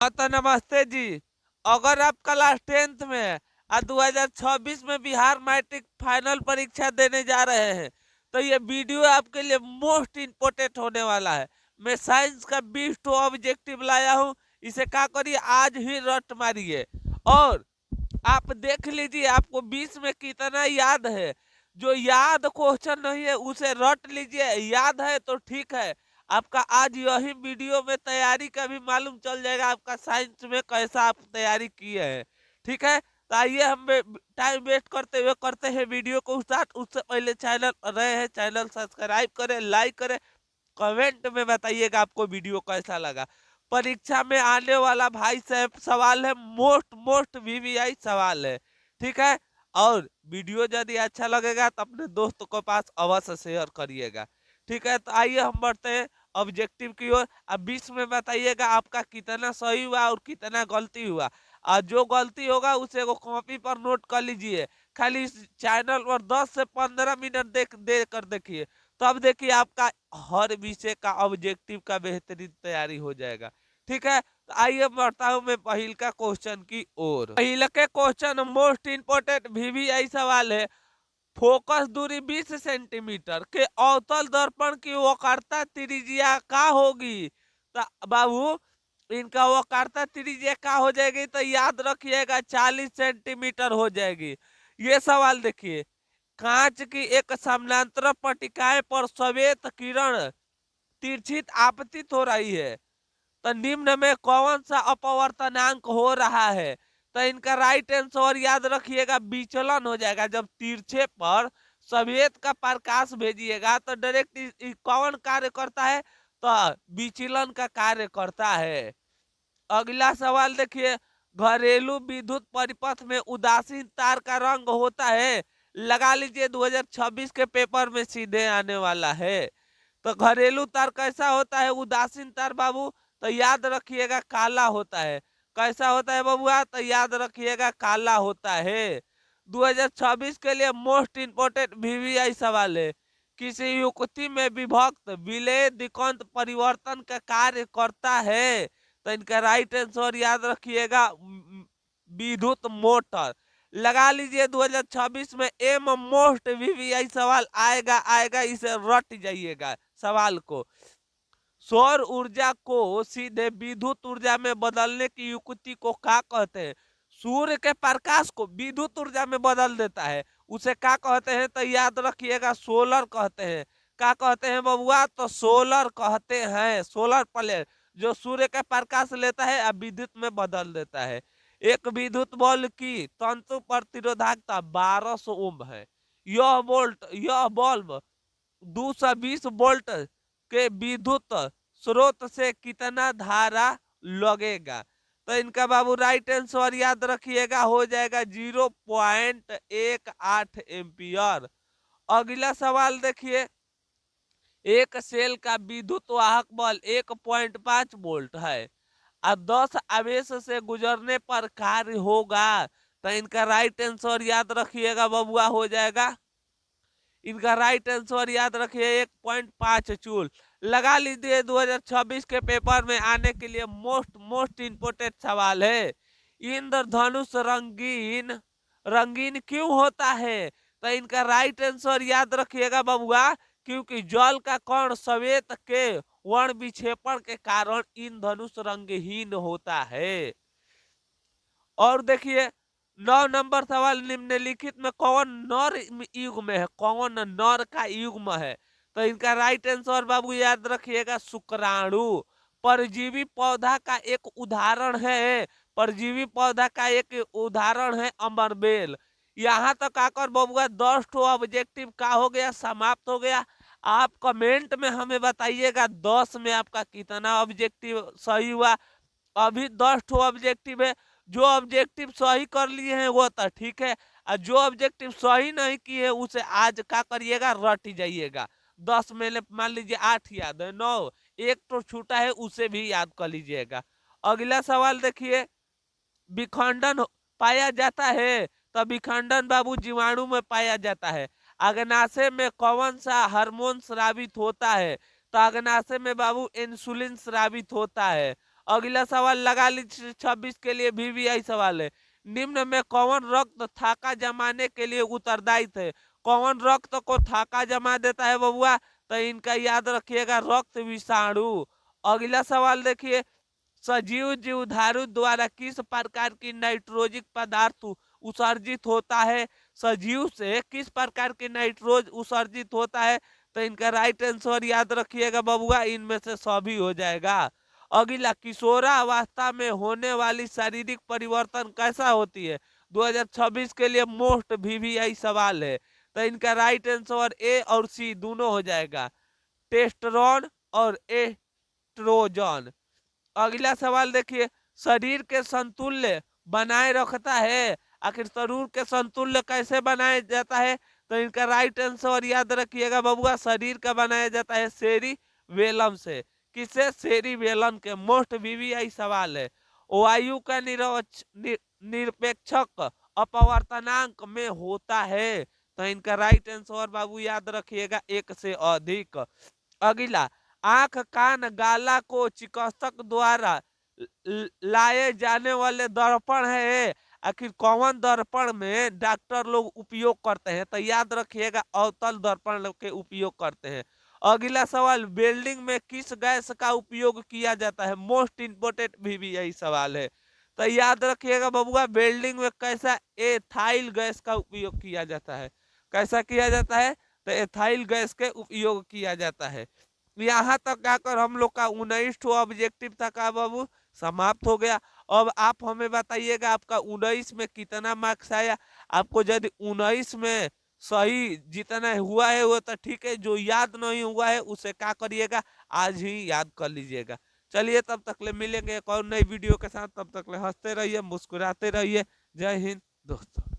हाँ तो नमस्ते जी। अगर आप क्लास 10th में है और 2026 में बिहार मैट्रिक फाइनल परीक्षा देने जा रहे हैं तो ये वीडियो आपके लिए मोस्ट इम्पोर्टेंट होने वाला है। मैं साइंस का 20 ऑब्जेक्टिव लाया हूँ। इसे क्या करिए, आज ही रट मारिए और आप देख लीजिए आपको 20 में कितना याद है। जो याद क्वेश्चन नहीं है उसे रट लीजिए, याद है तो ठीक है। आपका आज यही वीडियो में तैयारी का भी मालूम चल जाएगा आपका साइंस में कैसा आप तैयारी किए हैं। ठीक है, तो आइए हम टाइम वेस्ट करते हुए करते हैं वीडियो को स्टार्ट। उससे पहले चैनल रहे हैं, चैनल सब्सक्राइब करें, लाइक करें, कमेंट में बताइएगा आपको वीडियो कैसा लगा। परीक्षा में आने वाला भाई साहब सवाल है, मोस्ट मोस्ट वीवीआई सवाल है। ठीक है, और वीडियो यदि अच्छा लगेगा तो अपने दोस्तों के पास अवश्य शेयर करिएगा। ठीक है, तो आइए हम बढ़ते हैं ऑब्जेक्टिव की ओर। अब 20 में बताइएगा आपका कितना सही हुआ और कितना गलती हुआ। और जो गलती होगा उसे को कॉपी पर नोट कर लीजिए। खाली इस चैनल पर 10 से 15 मिनट दे कर देखिए, तब देखिए आपका हर विषय का ऑब्जेक्टिव का बेहतरीन तैयारी हो जाएगा। ठीक है, तो आइए बढ़ता हूं मैं पहिल का क्वेश्चन की ओर। पहिल के क्वेश्चन मोस्ट इंपोर्टेंट वीवीआई सवाल है। फोकस दूरी 20 सेंटीमीटर के अवतल दर्पण की वक्रता त्रिज्या का होगी। तो बाबू इनका वक्रता त्रिज्या का हो जाएगी, तो याद रखिएगा 40 सेंटीमीटर हो जाएगी। ये सवाल देखिए, कांच की एक समानांतर पट्टिकाएं पर श्वेत किरण तिरछित आपतित हो रही है, तो निम्न में कौन सा अपवर्तनांक हो रहा है। तो इनका राइट आंसर याद रखिएगा विचलन हो जाएगा। जब तिरछे पर श्वेत का प्रकाश भेजिएगा तो डायरेक्ट कौन कार्य करता है, तो विचलन का कार्य करता है। अगला सवाल देखिए, घरेलू विद्युत परिपथ में उदासीन तार का रंग होता है। लगा लीजिए 2026 के पेपर में सीधे आने वाला है। तो घरेलू तार कैसा होता है, उदासीन तार बाबू, तो याद रखिएगा काला होता है। कैसा होता है बबुआ, तो याद रखिएगा काला होता है। 2026 के लिए मोस्ट इंपोर्टेंट वीवीआई सवाल है। किसी युक्ति में विभक्त विलय दिक्कत परिवर्तन का कार्य करता है। तो इनका राइट आंसर याद रखिएगा विद्युत मोटर। लगा लीजिए 2026 में एम मोस्ट वीवीआई सवाल आएगा आएगा, इसे रट जाइएगा सवाल को। सौर ऊर्जा को सीधे विद्युत ऊर्जा में बदलने की युक्ति को क्या कहते हैं। सूर्य के प्रकाश को विद्युत ऊर्जा में बदल देता है, उसे क्या कहते हैं, तो याद रखिएगा सोलर कहते हैं। क्या कहते हैं बबुआ, तो सोलर कहते हैं। सोलर प्लेट जो सूर्य का प्रकाश लेता है और विद्युत में बदल देता है। एक विद्युत बल्ब की तंतु प्रतिरोधकता 1200 ओम है। यह बल्ब 220 वोल्ट के विद्युत स्रोत से कितना धारा लगेगा। तो इनका बाबू राइट आंसर याद रखिएगा हो जाएगा 0.18 एम्पियर। अगला सवाल देखिए, एक सेल का विद्युत वाहक बल 1.5 वोल्ट है और 10 आवेश से गुजरने पर कार्य होगा। तो इनका राइट आंसर याद रखिएगा बबुआ हो जाएगा, इनका राइट आंसर याद रखिए 1.5 जूल। लगा लीजिए 2026 के पेपर में आने के लिए मोस्ट मोस्ट इंपोर्टेंट सवाल है। इंद्रधनुष रंगीन रंगीन क्यों होता है। तो इनका राइट आंसर याद रखिएगा बबुआ, क्योंकि जल का कण श्वेत के वर्ण विक्षेपण के कारण इंद्रधनुष रंगहीन होता है। और देखिए 9 नंबर सवाल, निम्नलिखित में कौन नर युग्म है, कौन नर का युग्म है। तो इनका राइट आंसर बाबू याद रखिएगा शुक्राणु। परजीवी पौधा का एक उदाहरण है, परजीवी पौधा का एक उदाहरण है अमरबेल। यहाँ तक आकर बबुआ 10 ऑब्जेक्टिव का हो गया, समाप्त हो गया। आप कमेंट में हमें बताइएगा 10 में आपका कितना ऑब्जेक्टिव सही हुआ। अभी 10 ऑब्जेक्टिव है। जो ऑब्जेक्टिव सही कर लिए हैं वो तो ठीक है, और जो ऑब्जेक्टिव सही नहीं किए उसे आज क्या करिएगा, रट जाइएगा। 10 में मान लीजिए 8 याद है, 9 एक तो छूटा है उसे भी याद कर लीजिएगा। अगला सवाल देखिए, विखंडन पाया जाता है। तो विखंडन बाबू जीवाणु में पाया जाता है। अग्नाशय में कौन सा हार्मोन स्रावित होता है। तो अग्नाशय में बाबू इंसुलिन स्रावित होता है। अगला सवाल लगा लीजिए 26 के लिए भी यही सवाल है। निम्न में कौन रक्त थाका जमाने के लिए उत्तरदायी थे? कौन रक्त को थाका जमा देता है बबुआ? तो इनका याद रखिएगा रक्त विषाणु। अगला सवाल देखिए, सजीव जीवधारु द्वारा किस प्रकार की नाइट्रोजिक पदार्थ उत्सर्जित होता है? सजीव से किस प्रकार की नाइट्रोज उत्सर्जित होता है? तो इनका राइट आंसर याद रखिएगा बबुआ, इनमें से सभी हो जाएगा। अगला, किशोरावस्था में होने वाली शारीरिक परिवर्तन कैसा होती है? 2026 के लिए मोस्ट भी सवाल है। तो इनका राइट आंसर ए और सी दोनों हो जाएगा, टेस्टोस्टेरोन और एस्ट्रोजन। अगला सवाल देखिए, शरीर के संतुल्य बनाए रखता है। आखिर शरीर के संतुल्य कैसे बनाया जाता है? तो इनका राइट आंसर याद रखिएगा बबुआ, शरीर का बनाया जाता है सेरिबेलम से। किससे? सेरिबेलम के। मोस्ट भी सवाल है। वायु का निरपेक्षक अपवर्तनांक में होता है। तो इनका राइट आंसर बाबू याद रखिएगा, एक से अधिक। अगला, आंख कान गाला को चिकित्सक द्वारा लाए जाने वाले दर्पण है। आखिर कौन दर्पण में डॉक्टर लोग उपयोग करते हैं? तो याद रखिएगा अवतल दर्पण के उपयोग करते हैं। अगला सवाल, वेल्डिंग में किस गैस का उपयोग किया जाता है? मोस्ट इंपोर्टेंट भी यही सवाल है। तो याद रखिएगा बबुआ, वेल्डिंग में कैसा? एथाइल गैस का उपयोग किया जाता है। कैसा किया जाता है? तो एथाइल गैस के उपयोग किया जाता है। यहाँ तक आकर हम लोग का 19 ऑब्जेक्टिव था का बाबू समाप्त हो गया। अब आप हमें बताइएगा आपका 19 में कितना मार्क्स आया। आपको यदि 19 में सही जितना हुआ है वो तो ठीक है, जो याद नहीं हुआ है उसे क्या करिएगा, आज ही याद कर लीजिएगा। चलिए तब तक ले मिलेंगे एक और नई वीडियो के साथ, तब तक ले हंसते रहिए, मुस्कुराते रहिए। जय हिंद दोस्तों।